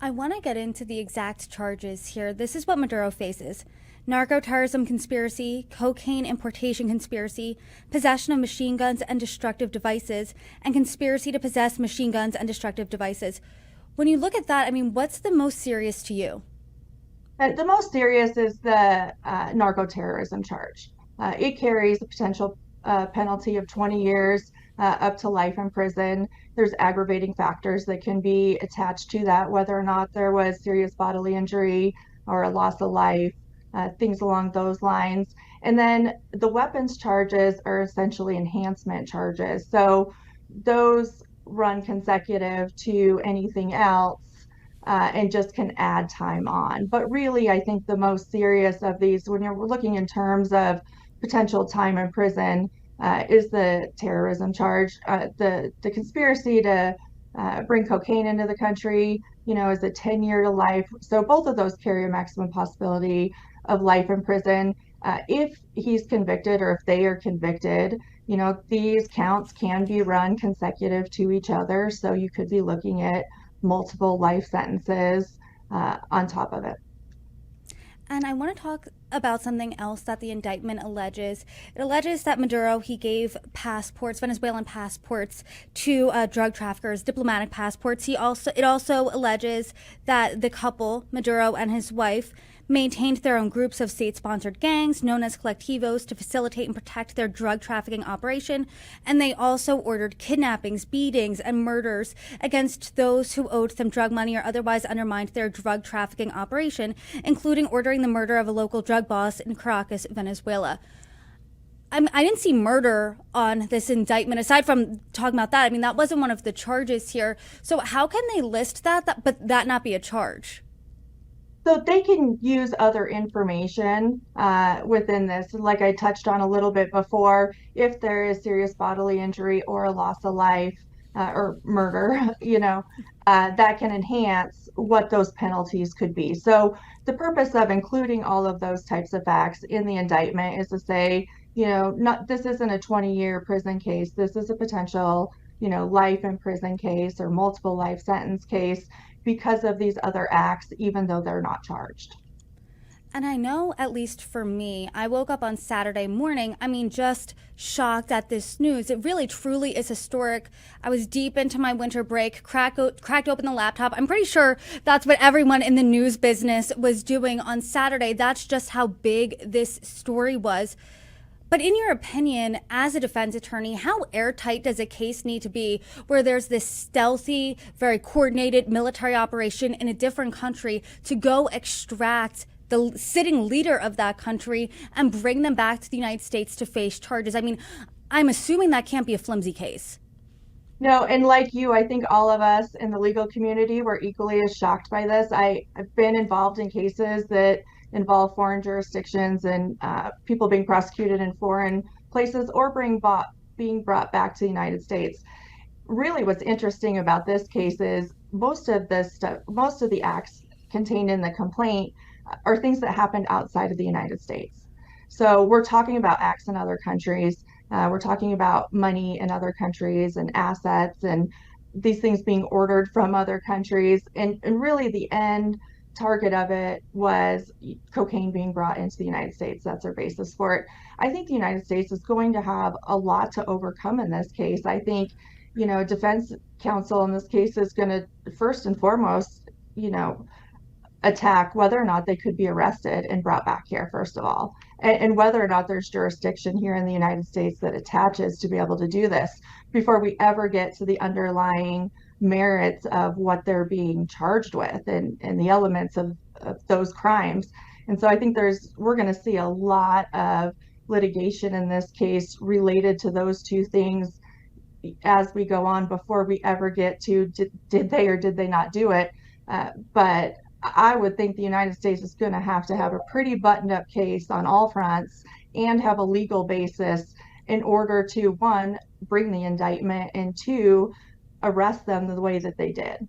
I want to get into the exact charges here. This is what Maduro faces: narco-terrorism conspiracy, cocaine importation conspiracy, possession of machine guns and destructive devices, and conspiracy to possess machine guns and destructive devices. When you look at that, I mean, what's the most serious to you? The most serious is the narco terrorism charge. It carries a potential penalty of 20 years up to life in prison. There's aggravating factors that can be attached to that, whether or not there was serious bodily injury or a loss of life, things along those lines. And then the weapons charges are essentially enhancement charges. So those run consecutive to anything else and just can add time on. But really, I think the most serious of these, when you're looking in terms of potential time in prison, is the terrorism charge. The conspiracy to bring cocaine into the country, is a 10-year to life. So both of those carry a maximum possibility of life in prison. If he's convicted or if they are convicted, these counts can be run consecutive to each other. So you could be looking at multiple life sentences on top of it. And I want to talk about something else that the indictment alleges. It alleges that Maduro, he gave passports, Venezuelan passports, to drug traffickers, diplomatic passports. It also alleges that the couple, Maduro and his wife, maintained their own groups of state-sponsored gangs known as colectivos to facilitate and protect their drug trafficking operation, and they also ordered kidnappings, beatings, and murders against those who owed them drug money or otherwise undermined their drug trafficking operation, including ordering the murder of a local drug boss in Caracas, Venezuela. I didn't see murder on this indictment. Aside from talking about that, I mean, that wasn't one of the charges here. So how can they list but that not be a charge? So they can use other information within this. Like I touched on a little bit before, if there is serious bodily injury or a loss of life or murder, that can enhance what those penalties could be. So the purpose of including all of those types of facts in the indictment is to say, not this isn't a 20-year prison case. This is a potential, life in prison case or multiple life sentence case because of these other acts, even though they're not charged. And I know, at least for me, I woke up on Saturday morning, I mean, just shocked at this news. It really, truly is historic. I was deep into my winter break, cracked open the laptop. I'm pretty sure that's what everyone in the news business was doing on Saturday. That's just how big this story was. But in your opinion, as a defense attorney, how airtight does a case need to be where there's this stealthy, very coordinated military operation in a different country to go extract the sitting leader of that country and bring them back to the United States to face charges? I mean, I'm assuming that can't be a flimsy case. No, and like you, I think all of us in the legal community were equally as shocked by this. I've been involved in cases that involve foreign jurisdictions and people being prosecuted in foreign places or being brought back to the United States. Really, what's interesting about this case is most of the acts contained in the complaint are things that happened outside of the United States. So we're talking about acts in other countries. We're talking about money in other countries and assets and these things being ordered from other countries. And really, the end target of it was cocaine being brought into the United States. That's our basis for it. I think the United States is going to have a lot to overcome in this case. I think, defense counsel in this case is going to first and foremost, attack whether or not they could be arrested and brought back here, first of all, and whether or not there's jurisdiction here in the United States that attaches to be able to do this before we ever get to the underlying merits of what they're being charged with and the elements of those crimes. And so I think we're going to see a lot of litigation in this case related to those two things as we go on before we ever get to did they or did they not do it. But I would think the United States is going to have a pretty buttoned up case on all fronts and have a legal basis in order to, one, bring the indictment and two, arrest them the way that they did.